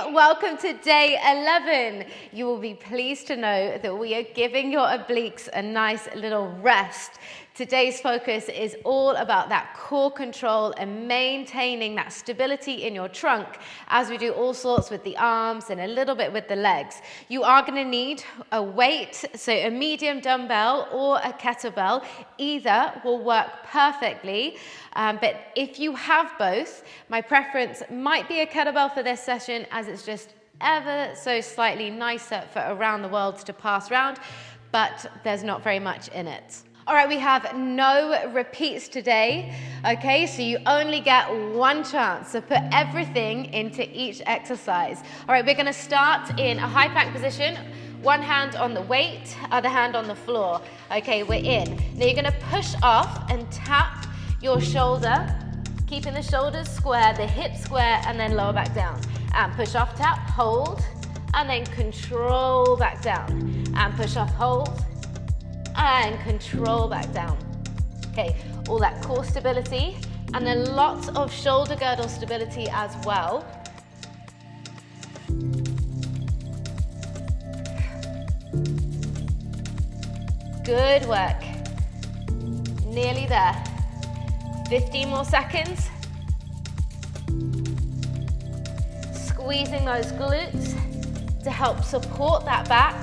welcome to day 11. You will be pleased to know that we are giving your obliques a nice little rest. Today's focus is all about that core control and maintaining that stability in your trunk as we do all sorts with the arms and a little bit with the legs. You are going to need a weight, so a medium dumbbell or a kettlebell. Either will work perfectly, but if you have both, my preference might be a kettlebell for this session as it's just ever so slightly nicer for around the world to pass around, but there's not very much in it. All right, we have no repeats today, okay? So you only get one chance to put everything into each exercise. All right, we're gonna start in a high plank position, one hand on the weight, other hand on the floor. Okay, we're in. Now you're gonna push off and tap your shoulder, keeping the shoulders square, the hips square, and then lower back down. And push off, tap, hold, and then control back down. And push off, hold, and control back down. Okay, all that core stability and then lots of shoulder girdle stability as well. Good work. Nearly there. 15 more seconds. Squeezing those glutes to help support that back.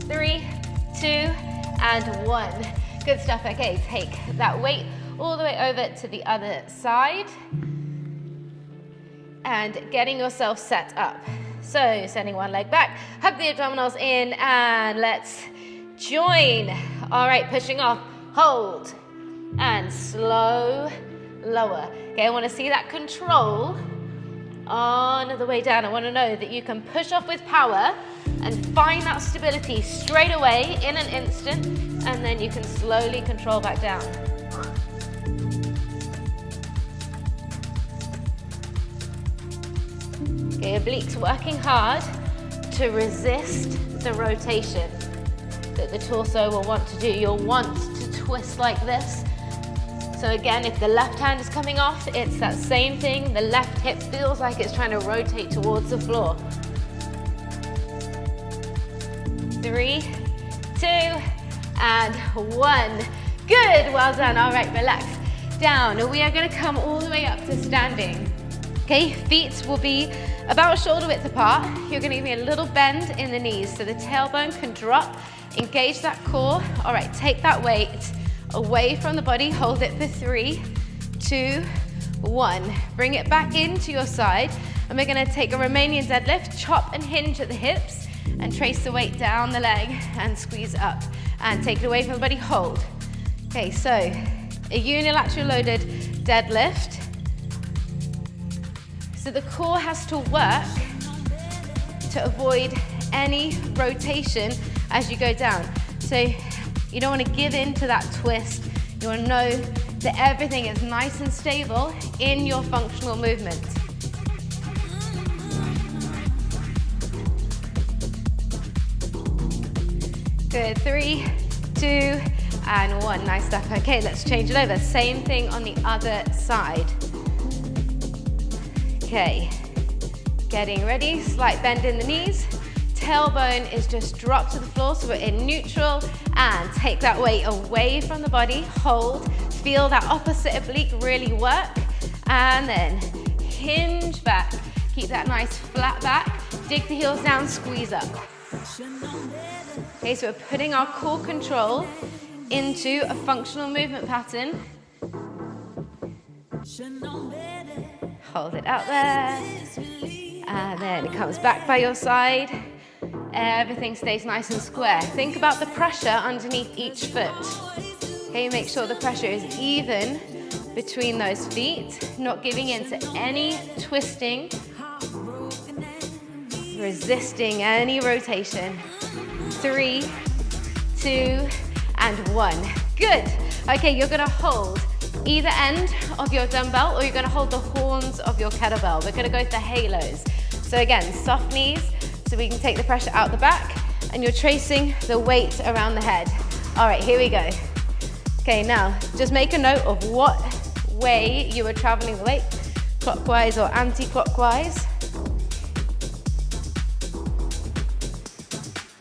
3, 2, and 1. Good stuff. Okay, take that weight all the way over to the other side and getting yourself set up. So sending one leg back, hug the abdominals in, and let's join. All right, pushing off, hold, and slow, lower. Okay, I want to see that control on the way down. I want to know that you can push off with power and find that stability straight away in an instant, and then you can slowly control back down. Okay, obliques working hard to resist the rotation that the torso will want to do. You'll want to twist like this. So again, if the left hand is coming off, it's that same thing. The left hip feels like it's trying to rotate towards the floor. 3, 2, and 1. Good, well done. All right, relax. Down. We are going to come all the way up to standing. Okay, feet will be about shoulder width apart. You're going to give me a little bend in the knees so the tailbone can drop. Engage that core. All right, take that weight away from the body. Hold it for 3, 2, 1. Bring it back into your side. And we're going to take a Romanian deadlift, chop and hinge at the hips, and trace the weight down the leg and squeeze up. And take it away from the body, hold. Okay, so a unilateral loaded deadlift. So the core has to work to avoid any rotation as you go down. So you don't want to give in to that twist. You want to know that everything is nice and stable in your functional movement. Good, 3, 2, and 1. Nice stuff. Okay, let's change it over. Same thing on the other side. Okay, getting ready. Slight bend in the knees. Tailbone is just dropped to the floor, so we're in neutral. And take that weight away from the body. Hold. Feel that opposite oblique really work. And then hinge back. Keep that nice flat back. Dig the heels down, squeeze up. Okay, so we're putting our core control into a functional movement pattern. Hold it out there. And then it comes back by your side. Everything stays nice and square. Think about the pressure underneath each foot. Okay, make sure the pressure is even between those feet, not giving in to any twisting, resisting any rotation. 3, 2, and 1. Good. Okay, you're gonna hold either end of your dumbbell or you're gonna hold the horns of your kettlebell. We're gonna go for halos. So again, soft knees so we can take the pressure out the back, and you're tracing the weight around the head. All right, here we go. Okay, now just make a note of what way you are traveling the weight. clockwise or anti-clockwise.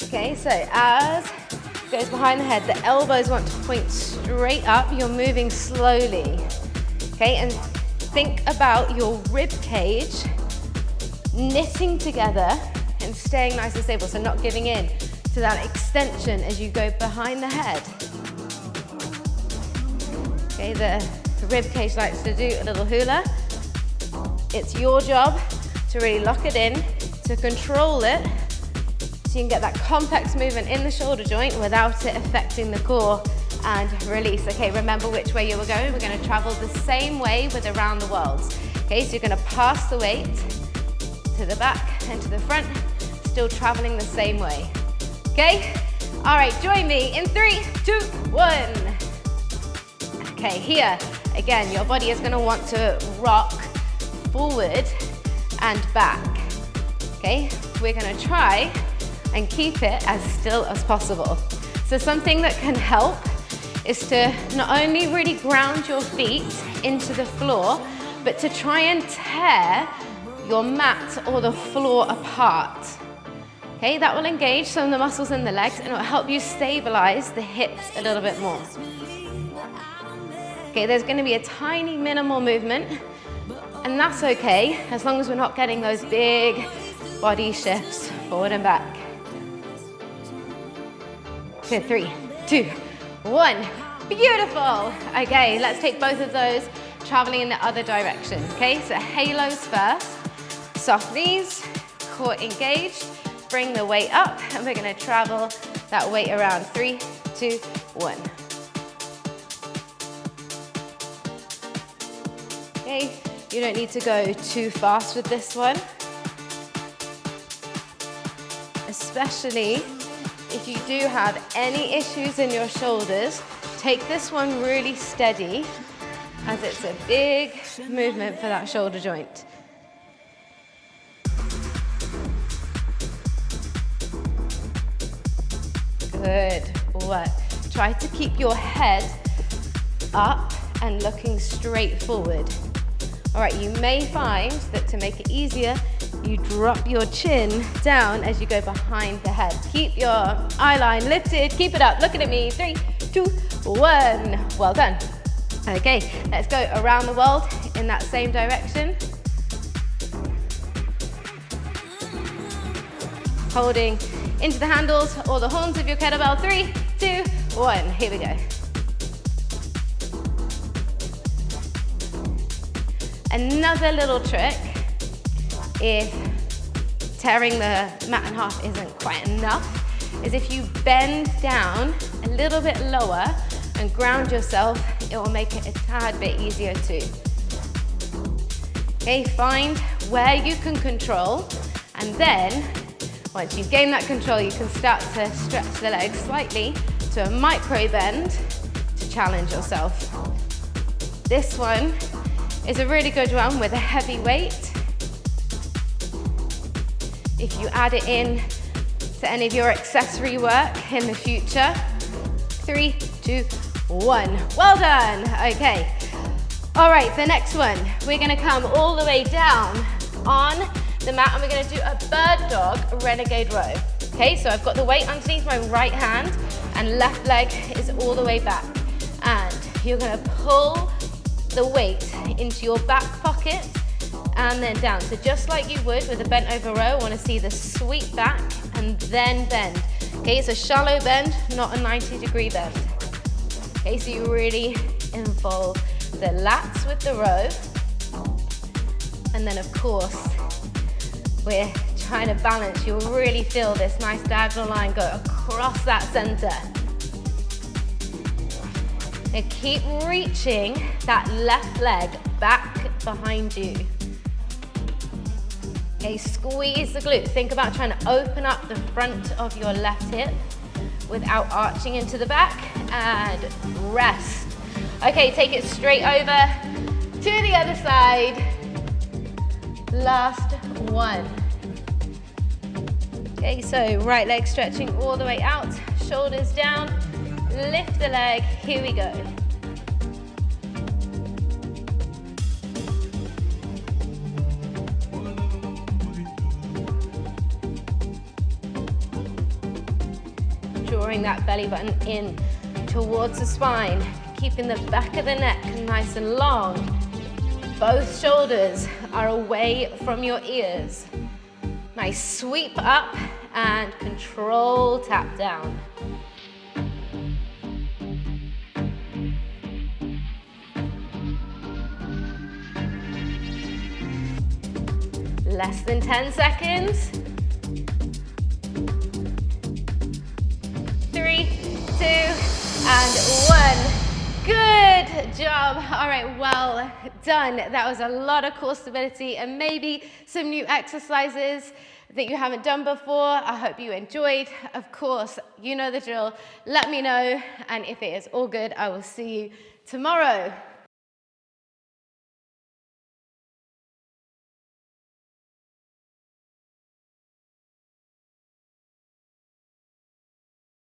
Okay, so as it goes behind the head, the elbows want to point straight up. You're moving slowly. Okay, and think about your rib cage knitting together and staying nice and stable, so not giving in to that extension as you go behind the head. Okay, the rib cage likes to do a little hula. It's your job to really lock it in, to control it, so you can get that complex movement in the shoulder joint without it affecting the core, and release. Okay, remember which way you were going. We're going to travel the same way with around the world. Okay, so you're going to pass the weight to the back and to the front, still traveling the same way. Okay? All right, join me in 3, 2, 1. Okay, here, again, your body is going to want to rock forward and back. Okay, we're going to try and keep it as still as possible. So something that can help is to not only really ground your feet into the floor, but to try and tear your mat or the floor apart. Okay, that will engage some of the muscles in the legs and it will help you stabilize the hips a little bit more. Okay, there's going to be a tiny minimal movement, and that's okay as long as we're not getting those big body shifts forward and back. Okay, 3, 2, 1. Beautiful. Okay, let's take both of those, traveling in the other direction. Okay, so halos first. Soft knees, core engaged. Bring the weight up, and we're going to travel that weight around. 3, 2, 1. Okay, you don't need to go too fast with this one, especially if you do have any issues in your shoulders. Take this one really steady, as it's a big movement for that shoulder joint. Good work. Try to keep your head up and looking straight forward. All right, you may find that to make it easier, you drop your chin down as you go behind the head. Keep your eye line lifted, keep it up, looking at me. 3, 2, 1. Well done. Okay, let's go around the world in that same direction. Holding into the handles or the horns of your kettlebell. 3, 2, 1. Here we go. Another little trick, if tearing the mat in half isn't quite enough, is if you bend down a little bit lower and ground yourself, it will make it a tad bit easier too. Okay, find where you can control, and then once you've gained that control, you can start to stretch the legs slightly to a micro bend to challenge yourself. This one is a really good one with a heavy weight. If you add it in to any of your accessory work in the future. 3, 2, 1. Well done. Okay. All right, the next one, we're gonna come all the way down on the mat and we're gonna do a bird dog renegade row. Okay, so I've got the weight underneath my right hand and left leg is all the way back. And you're gonna pull the weight into your back pocket and then down. So just like you would with a bent over row, I wanna see the sweep back and then bend. Okay, it's a shallow bend, not a 90-degree bend. Okay, so you really involve the lats with the row. And then of course, we're trying to balance. You'll really feel this nice diagonal line go across that center. And keep reaching that left leg back behind you. Okay, squeeze the glute. Think about trying to open up the front of your left hip without arching into the back, and rest. Okay, take it straight over to the other side. Last one. Okay, so right leg stretching all the way out, shoulders down, lift the leg, here we go. drawing that belly button in towards the spine, keeping the back of the neck nice and long. Both shoulders are away from your ears. Nice sweep up and control tap down. Less than 10 seconds. 3, 2, and 1. Good job. All right, well done. That was a lot of core stability and maybe some new exercises that you haven't done before. I hope you enjoyed. Of course, you know the drill. Let me know, and if it is all good, I will see you tomorrow.